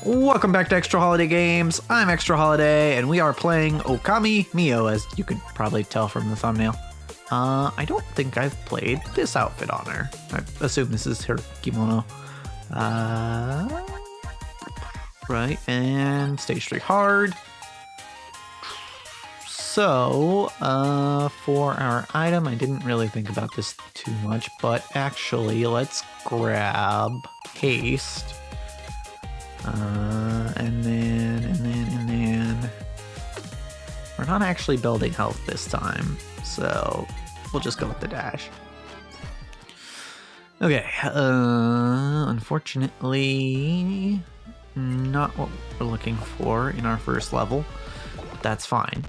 Welcome back to Extra Holiday Games. I'm Extra Holiday, and we are playing Okami Mio, as you could probably tell from the thumbnail. I don't think I've played this outfit on her. I assume this is her kimono. Right, and stage 3 hard. So, for our item, I didn't really think about this too much, but actually, let's grab haste. And then we're not actually building health this time, so we'll just go with the dash. Okay, unfortunately, not what we're looking for in our first level, but that's fine.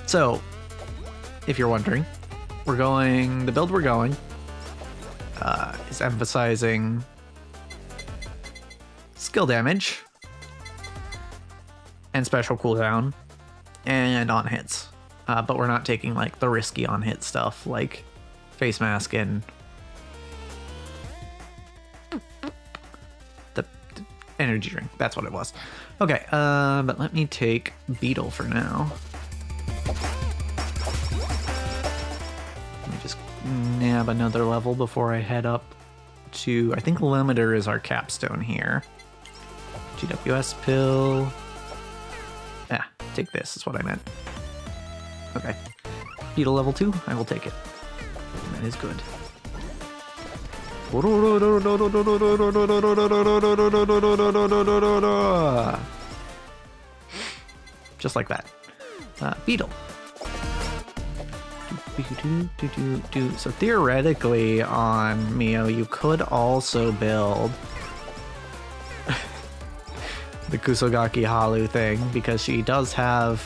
So, if you're wondering, the build we're going is emphasizing skill damage and special cooldown and on hits, but we're not taking like the risky on hit stuff like face mask and the energy drink. That's what it was. Okay, but let me take Beetle for now. Let me just nab another level before I head up to, I think Limiter is our capstone here. GWS pill. Ah, take this is what I meant. Okay. Beetle level 2, I will take it. That is good. Just like that. Beetle. So theoretically on Mio, you could also build the Kusogaki Halu thing, because she does have,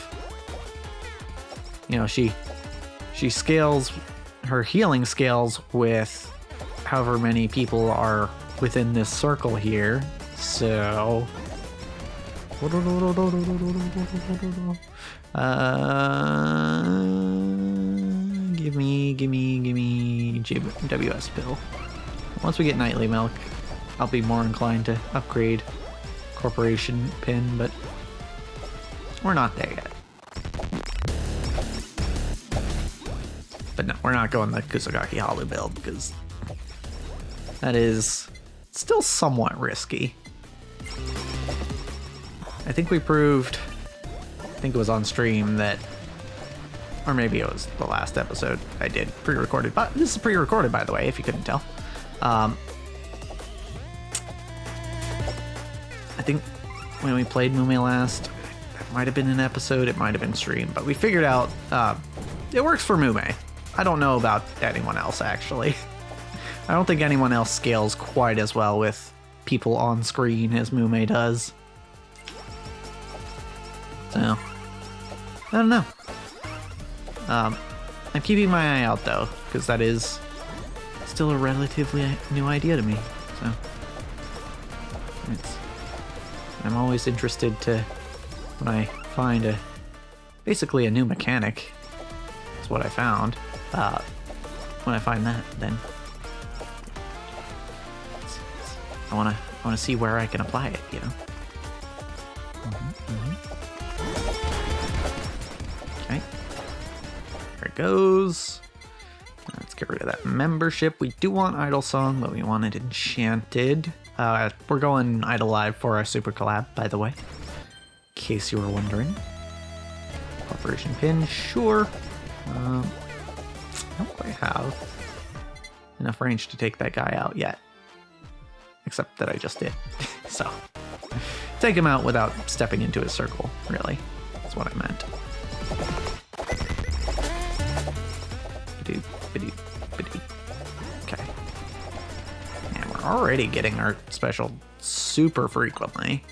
you know, she scales, her healing scales with however many people are within this circle here. So give me GWS pill. Once we get nightly milk, I'll be more inclined to upgrade corporation pin, but we're not there yet. But no, we're not going the Kusogaki Halu build, because that is still somewhat risky. I think we proved, I think it was on stream that, or maybe it was the last episode I did pre-recorded, but this is pre-recorded by the way, if you couldn't tell. I think when we played Mume last, it might have been an episode, it might have been stream, but we figured out it works for Mume. I don't know about anyone else, actually. I don't think anyone else scales quite as well with people on screen as Mume does. So, I don't know. I'm keeping my eye out, though, because that is still a relatively new idea to me. So, I'm always interested to, when I find basically a new mechanic, that's what I found. When I find that, then I wanna see where I can apply it, you know. Okay, there it goes. Let's get rid of that membership. We do want Idle Song, but we want it enchanted. We're going Idle Live for our super collab, by the way, in case you were wondering. Corporation pin, sure. I don't quite have enough range to take that guy out yet. Except that I just did. So, take him out without stepping into his circle, really. That's what I meant. Okay. And we're already getting our special super frequently.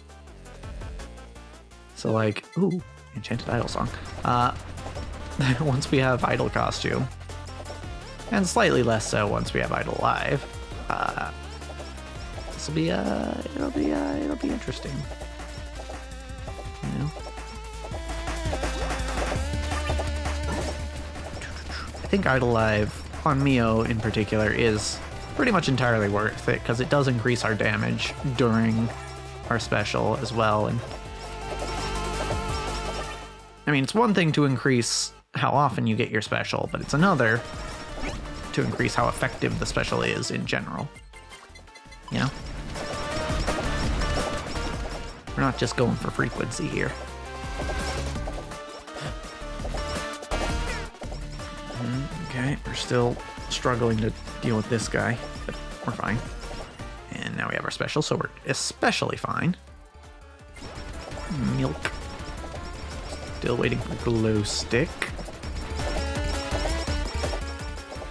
So like, ooh, Enchanted Idol Song. Once we have Idol Costume, and slightly less so once we have Idol Live, this will be it'll be interesting. You know, I think Idol Live on Mio in particular is pretty much entirely worth it because it does increase our damage during our special as well. And I mean, it's one thing to increase how often you get your special, but it's another to increase how effective the special is in general. You know? We're not just going for frequency here. Okay, we're still struggling to deal with this guy, but we're fine. And now we have our special, so we're especially fine. Milk. Still waiting for glow stick.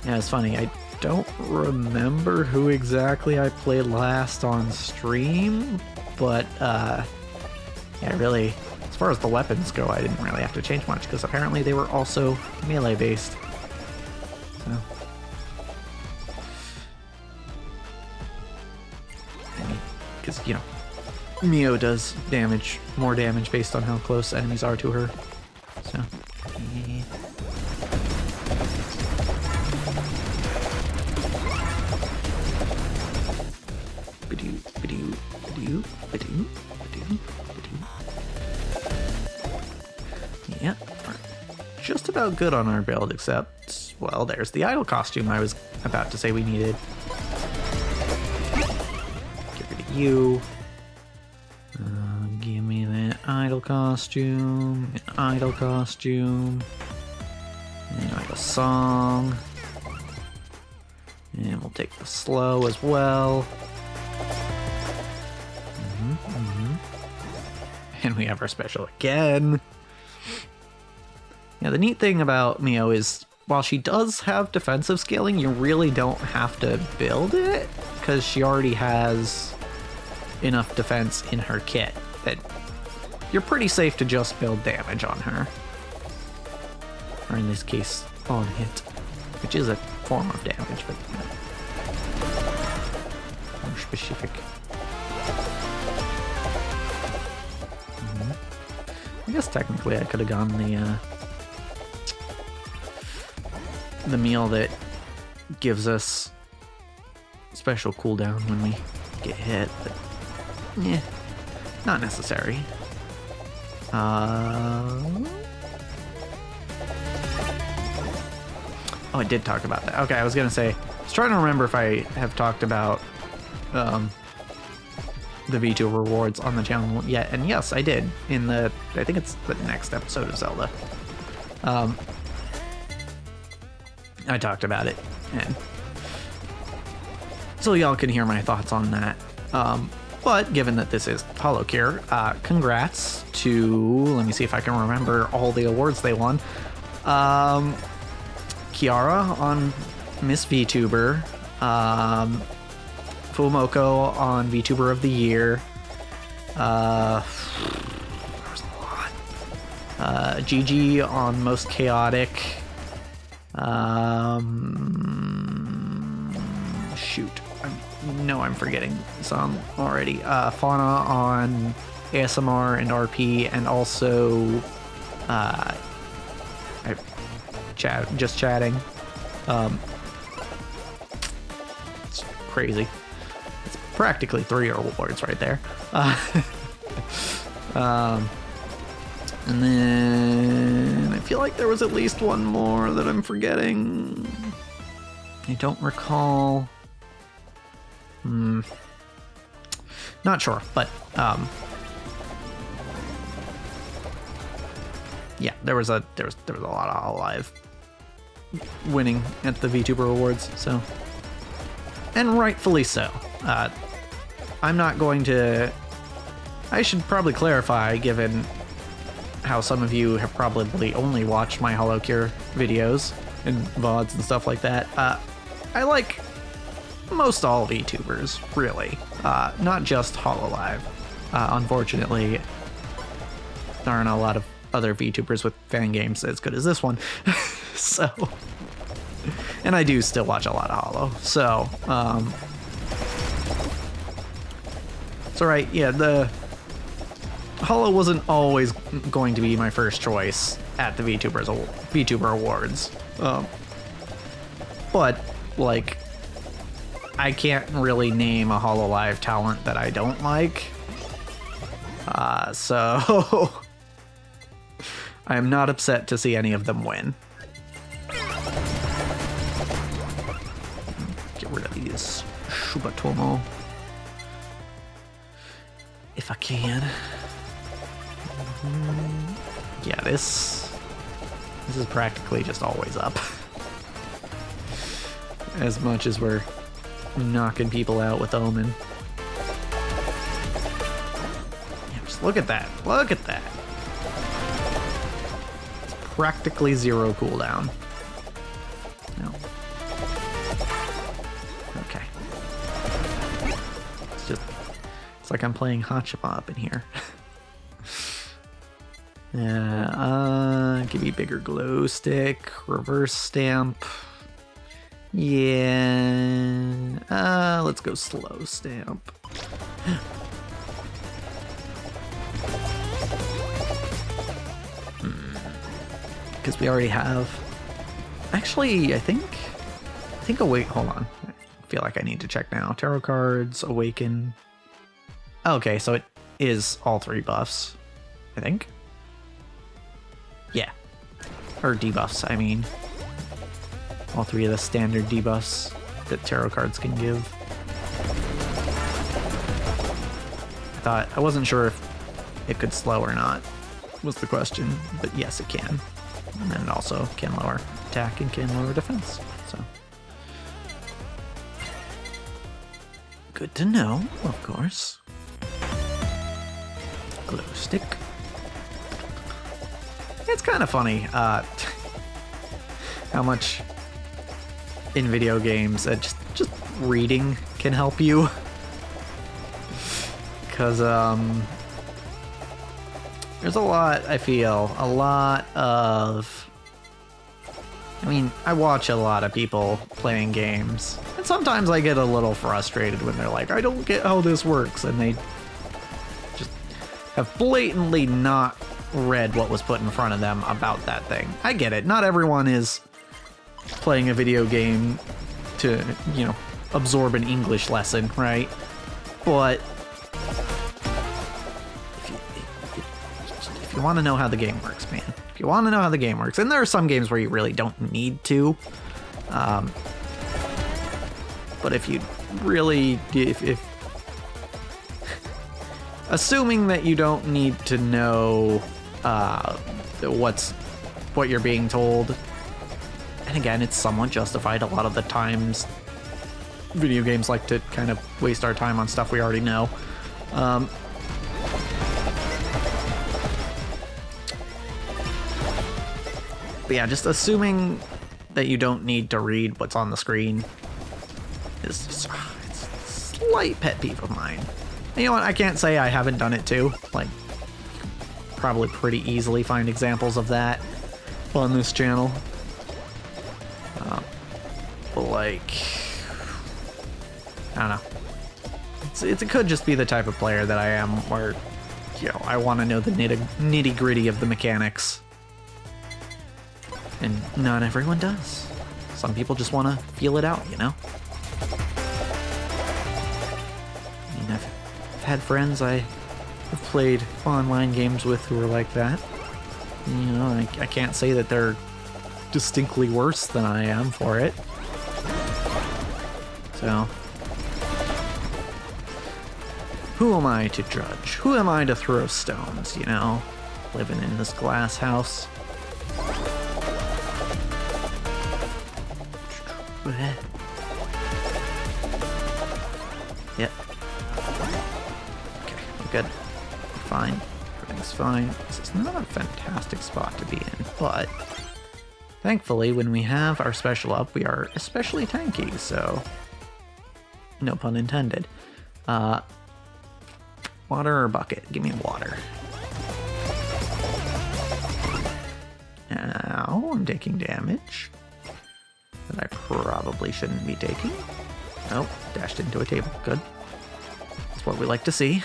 Yeah, it's funny. I don't remember who exactly I played last on stream, but yeah, really, as far as the weapons go, I didn't really have to change much because apparently they were also melee based. So, because you know, Mio does damage, more damage based on how close enemies are to her. So, yeah. Yeah, we're just about good on our build, except, well, there's the idol costume I was about to say we needed. Get rid of you. Give me that idol costume, an idol costume, an idol song, and we'll take the slow as well. And we have our special again. Yeah, the neat thing about Mio is while she does have defensive scaling, you really don't have to build it because she already has enough defense in her kit that you're pretty safe to just build damage on her. Or in this case, on hit, which is a form of damage, but you know, more specific. I guess technically I could have gone the meal that gives us special cooldown when we get hit, but yeah, not necessary. Oh, I did talk about that. Okay, I was gonna say, I was trying to remember if I have talked about the VTuber rewards on the channel yet, and yes, I did in the, I think it's the next episode of Zelda. I talked about it, and so y'all can hear my thoughts on that. But given that this is HoloCure, congrats to, let me see if I can remember all the awards they won. Kiara on Miss VTuber, Fumoko on VTuber of the Year. There's a lot. Gigi on Most Chaotic. Shoot, I'm forgetting some already. Fauna on ASMR and RP, and also just chatting. It's crazy. It's practically 3 awards right there. And then I feel like there was at least one more that I'm forgetting. I don't recall. Not sure, but yeah, there was a lot of Hololive winning at the VTuber awards, so, and rightfully so. I'm not going to. I should probably clarify, given how some of you have probably only watched my HoloCure videos and VODs and stuff like that. I like most all VTubers, really, not just Hololive. Unfortunately, there aren't a lot of other VTubers with fan games as good as this one. So, and I do still watch a lot of Holo, so it's all right. Yeah, the Holo wasn't always going to be my first choice at the VTuber awards, but like I can't really name a Hololive talent that I don't like. So I am not upset to see any of them win. Get rid of these Shubatomo. If I can. Yeah, this is practically just always up. As much as we're knocking people out with Omen. Yeah, just look at that. Look at that. It's practically 0 cooldown. No. Okay. It's like I'm playing Hachima up in here. Give me bigger glow stick, reverse stamp. Yeah, let's go slow stamp. Because we already have. Actually, I think. Hold on. I feel like I need to check now. Tarot cards, awaken. Okay, so it is all 3 buffs, I think. Yeah. Or debuffs, I mean. All 3 of the standard debuffs that tarot cards can give. I wasn't sure if it could slow or not, was the question. But yes, it can. And then it also can lower attack and can lower defense. So. Good to know, of course. Glow stick. It's kind of funny how much in video games just reading can help you. Because there's a lot of, I mean, I watch a lot of people playing games, and sometimes I get a little frustrated when they're like, I don't get how this works, and they just have blatantly not read what was put in front of them about that thing. I get it. Not everyone is playing a video game to, absorb an English lesson, right? But if you want to know how the game works, man. If you want to know how the game works, and there are some games where you really don't need to. But if you really, if assuming that you don't need to know what you're being told, and again, it's somewhat justified. A lot of the times, video games like to kind of waste our time on stuff we already know. But yeah, just assuming that you don't need to read what's on the screen is just, it's a slight pet peeve of mine. And you know what? I can't say I haven't done it too. Like, probably pretty easily find examples of that on this channel. But like, I don't know. It could just be the type of player that I am, where, I want to know the nitty gritty of the mechanics. And not everyone does. Some people just want to feel it out, I mean, I've had friends I have played online games with who are like that. I can't say that they're distinctly worse than I am for it. So, who am I to judge? Who am I to throw stones, living in this glass house? Yep. Okay, we're good. We're fine. Everything's fine. This is not a fantastic spot to be in, but thankfully, when we have our special up, we are especially tanky, so no pun intended. Water or bucket? Give me water. Now I'm taking damage that I probably shouldn't be taking. Oh, dashed into a table. Good. That's what we like to see.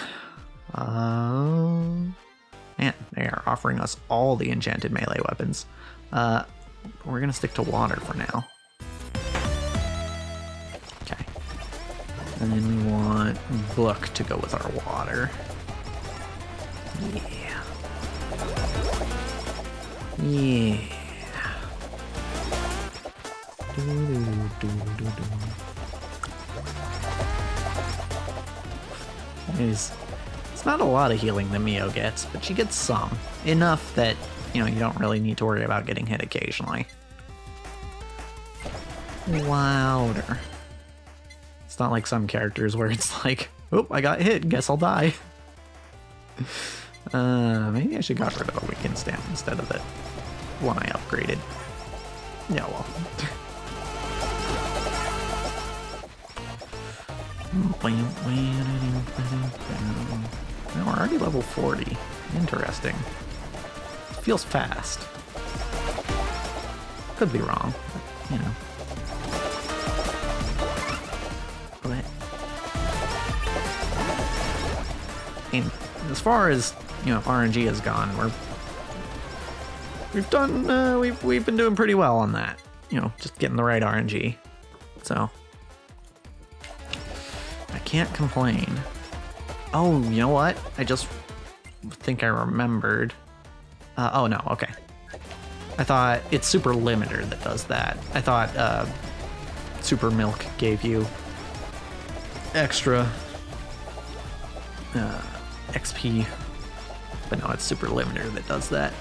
Man, they are offering us all the enchanted melee weapons. We're gonna stick to water for now. Okay. And then we want book to go with our water. Yeah. Yeah. It's not a lot of healing that Mio gets, but she gets some. Enough that, you don't really need to worry about getting hit occasionally. Louder. It's not like some characters where it's like, oh, I got hit, guess I'll die. Maybe I should got rid of a weaken stamp instead of the one I upgraded. Yeah, well. Now we're already level 40. Interesting. Feels fast. Could be wrong, but, But, and as far as RNG has gone, we've been doing pretty well on that. Just getting the right RNG. So I can't complain. Oh, you know what? I just think I remembered. Oh no, okay. I thought it's Super Limiter that does that. I thought Super Milk gave you extra XP, but no, it's Super Limiter that does that.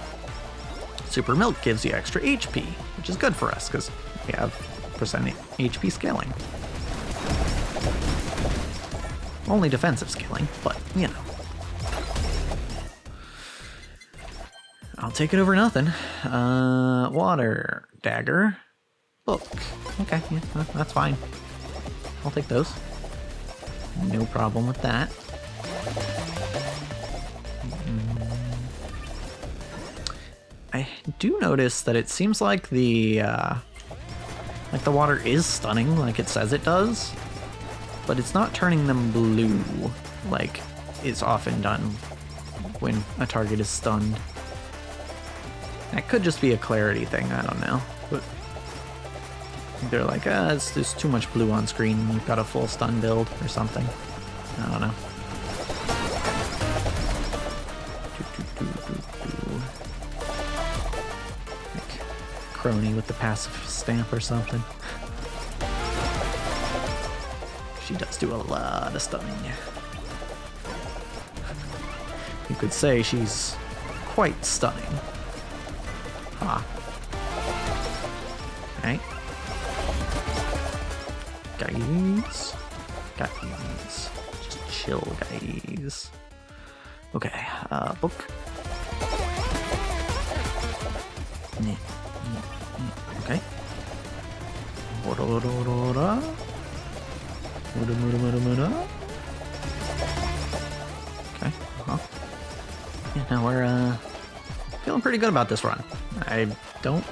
Super Milk gives you extra HP, which is good for us because we have percent HP scaling. Only defensive scaling, but I'll take it over nothing. Water dagger, book. Okay, yeah, that's fine. I'll take those. No problem with that. I do notice that it seems like the water is stunning, like it says it does, but it's not turning them blue, like is often done when a target is stunned. That could just be a clarity thing, I don't know. But they're like, there's too much blue on screen when you've got a full stun build or something. I don't know. Like Crony with the passive stamp or something. She does do a lot of stunning. You could say she's quite stunning. Ah. Okay. Guys. Just chill, guys. Okay, book. Okay. Okay, yeah, now we're, feeling pretty good about this run. I don't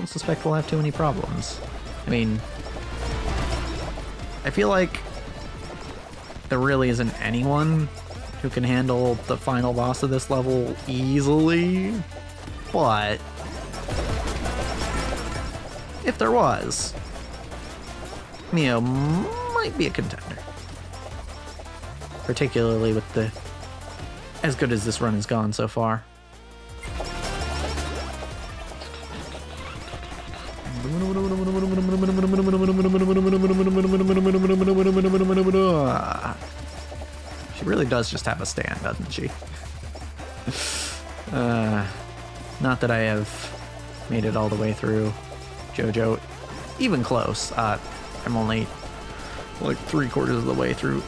suspect we'll have too many problems. I mean, I feel like there really isn't anyone who can handle the final boss of this level easily, but if there was, Mio might be a contender. Particularly with the as good as this run has gone so far. She really does just have a stand, doesn't she? Not that I have made it all the way through JoJo, even close. I'm only like 3/4 of the way through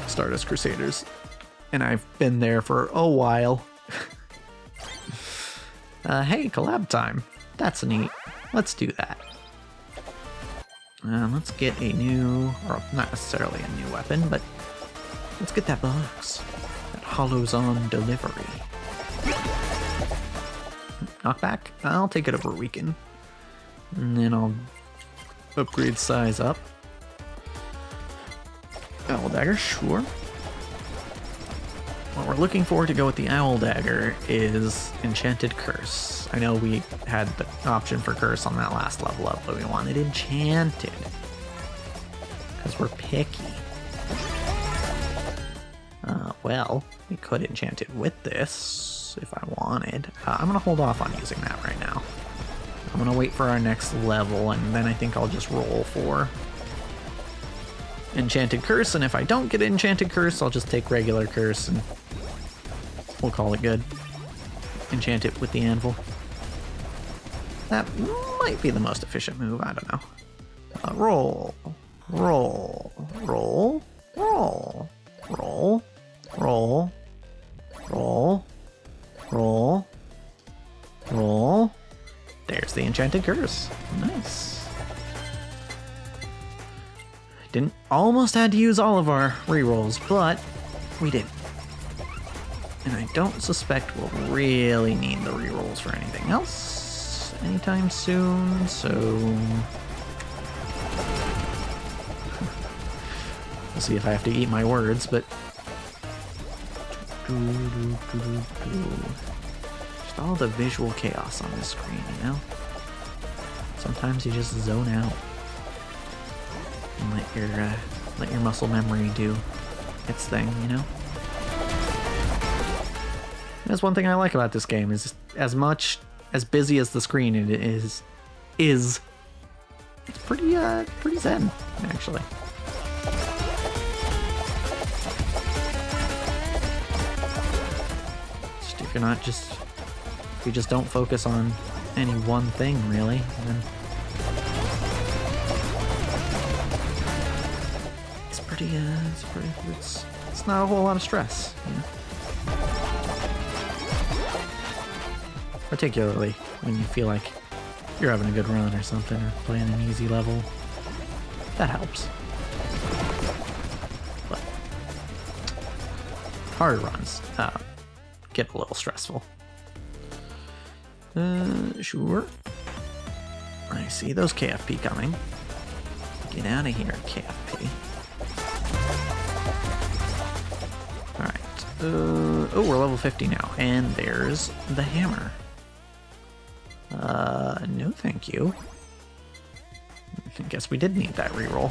Stardust Crusaders, and I've been there for a while. Hey, collab time. That's neat. Let's do that. Let's get a new, or not necessarily a new weapon, but let's get that box. That Hollows on delivery. Knockback? I'll take it over weaken. And then I'll upgrade size up. Owl Dagger, sure. What we're looking for to go with the Owl Dagger is Enchanted Curse. I know we had the option for Curse on that last level up, but we wanted Enchanted. because we're picky. Well, we could enchant it with this if I wanted. I'm going to hold off on using that right now. I'm going to wait for our next level, and then I think I'll just roll for Enchanted Curse, and if I don't get Enchanted Curse, I'll just take regular Curse, and we'll call it good. Enchant it with the anvil. That might be the most efficient move, I don't know. Roll, roll, roll, roll, roll, roll, roll, roll, roll. There's the Enchanted Curse. Nice. Didn't almost had to use all of our rerolls, but we didn't. And I don't suspect we'll really need the rerolls for anything else anytime soon, so we'll see if I have to eat my words, but just all the visual chaos on this screen, you know? Sometimes you just zone out and let your muscle memory do its thing, you know? That's one thing I like about this game, is as busy as the screen it is it's pretty zen, actually. If you just don't focus on any one thing, really, then it's not a whole lot of stress, you know? Particularly when you feel like you're having a good run or something, or playing an easy level. That helps. But hard runs get a little stressful. Sure. I see those KFP coming. Get out of here, KFP. Alright. Oh, we're level 50 now. And there's the hammer. No thank you. I guess we did need that reroll.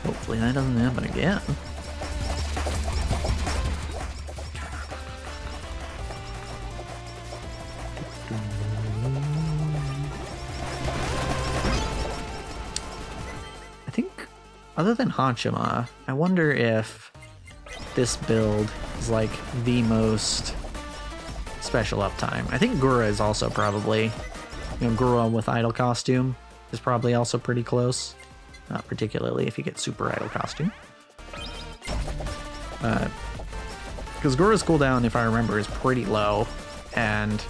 Hopefully that doesn't happen again. I think, other than Hanshima, I wonder if this build is like the most special uptime. I think Gura is also probably, Gura with idle costume is probably also pretty close, particularly if you get super idle costume. Because Gura's cooldown, if I remember, is pretty low, and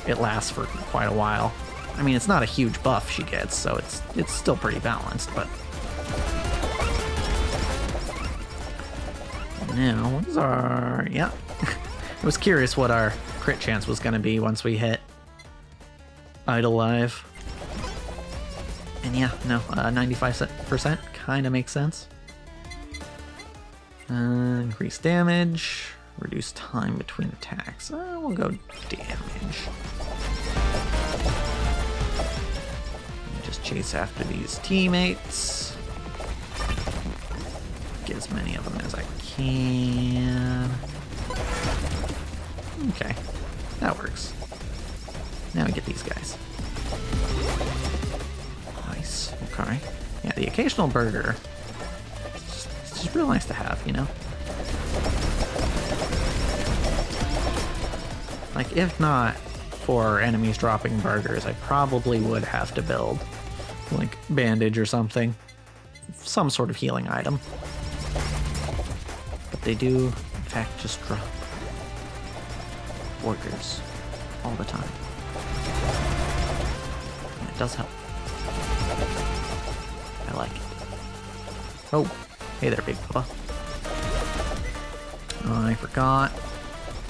it lasts for quite a while. I mean, it's not a huge buff she gets, so it's still pretty balanced, but now, what is our... Yeah. I was curious what our crit chance was going to be once we hit Idle Live. And yeah, no, 95% kind of makes sense. Increase damage, reduce time between attacks. We'll go damage. Just chase after these teammates. Get as many of them as I can. Okay, that works. Now we get these guys. Nice, okay. Yeah, the occasional burger. It's just real nice to have, you know? Like, if not for enemies dropping burgers, I probably would have to build, like, bandage or something. Some sort of healing item. But they do, in fact, just drop burgers all the time. And it does help. I like it. Oh, hey there, Big Papa. I forgot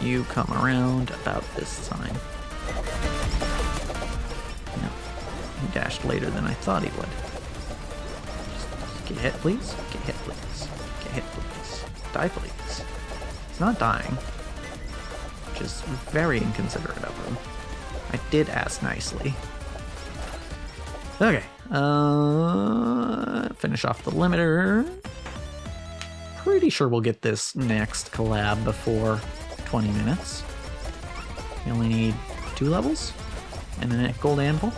you come around about this time. No, he dashed later than I thought he would. Just get hit, please. Get hit, please. Get hit, please. Die, please. He's not dying, which is very inconsiderate of him. I did ask nicely. Okay, Finish off the limiter. Pretty sure we'll get this next collab before 20 minutes. We only need 2 levels and a gold anvil.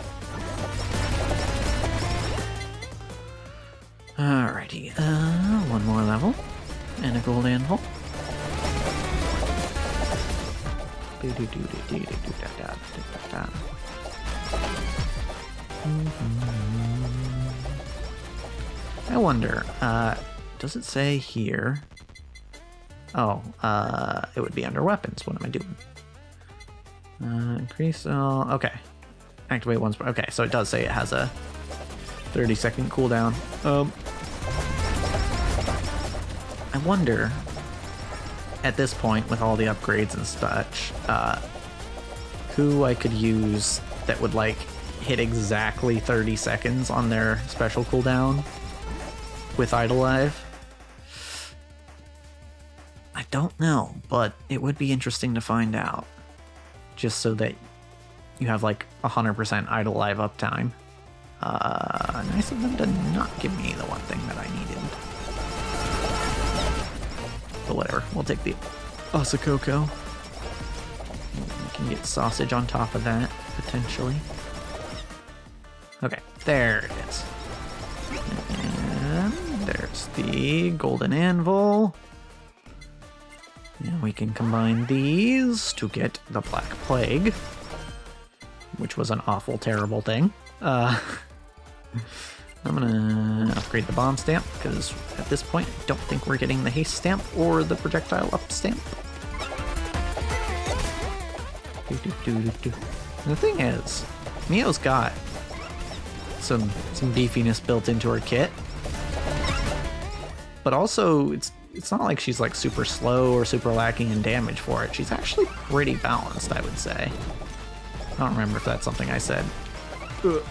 Alrighty, one more level and a gold anvil. I wonder, does it say here? Oh, it would be under weapons. What am I doing? Increase, okay. Activate once, okay, so it does say it has a 30-second cooldown. I wonder, at this point, with all the upgrades and such, who I could use that would, like, hit exactly 30 seconds on their special cooldown with Hololive. I don't know, but it would be interesting to find out. Just so that you have, like, 100% Hololive uptime. Nice of them to not give me the one thing that I needed. But whatever, we'll take the Osakoko. We can get sausage on top of that, potentially. Okay, there it is. And there's the golden anvil. And we can combine these to get the Black Plague, which was an awful, terrible thing. I'm gonna upgrade the bomb stamp, because at this point, I don't think we're getting the haste stamp or the projectile up stamp. The thing is, Mio's got some beefiness built into her kit, but also it's not like she's like super slow or super lacking in damage for it. She's actually pretty balanced, I would say. I don't remember if that's something I said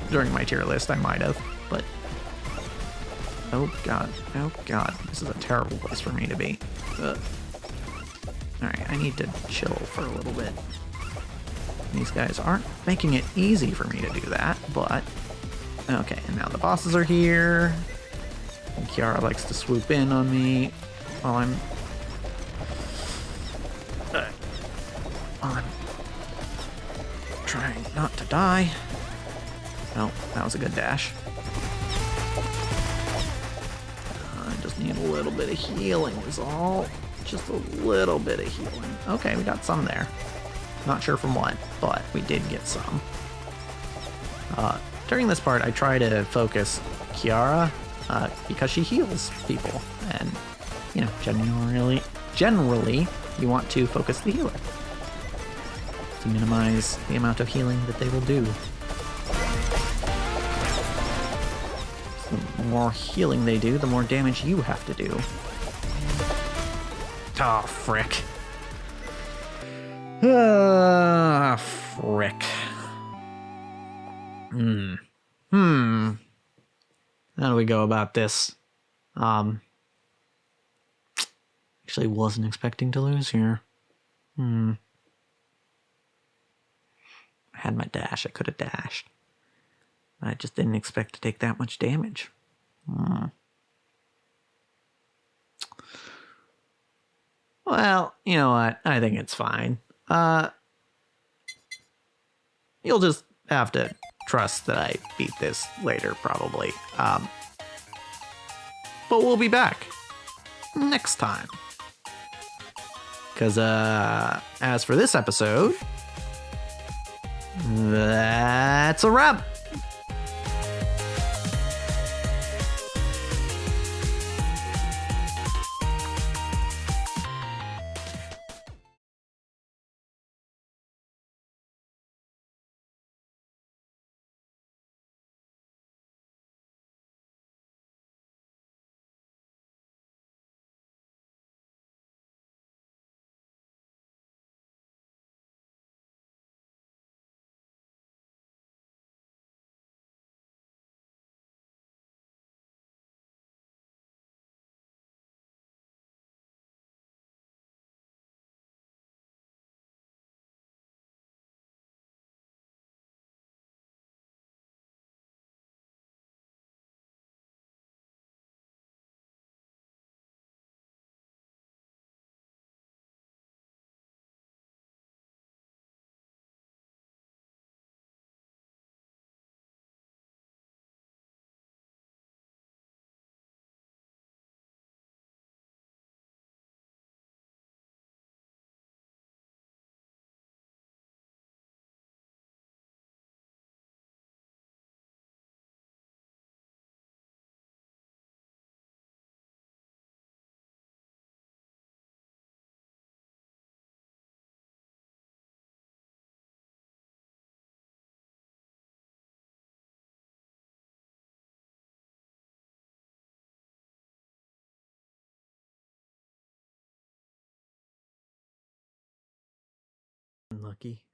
during my tier list. I might have, but oh god, this is a terrible place for me to be. Alright, I need to chill for a little bit. These guys aren't making it easy for me to do that, but okay, and now the bosses are here. And Kiara likes to swoop in on me while I'm trying not to die. Oh, that was a good dash. I just need a little bit of healing is all. Just a little bit of healing. Okay, we got some there. Not sure from what, but we did get some. During this part, I try to focus Kiara because she heals people, and you know, generally, you want to focus the healer to minimize the amount of healing that they will do. So the more healing they do, the more damage you have to do. Oh, frick. Ah, frick. How do we go about this? Actually wasn't expecting to lose here. I had my dash, I could have dashed. I just didn't expect to take that much damage. Well, you know what? I think it's fine. You'll just have to trust that I beat this later, probably. But we'll be back next time. Because, as for this episode, that's a wrap. unlucky.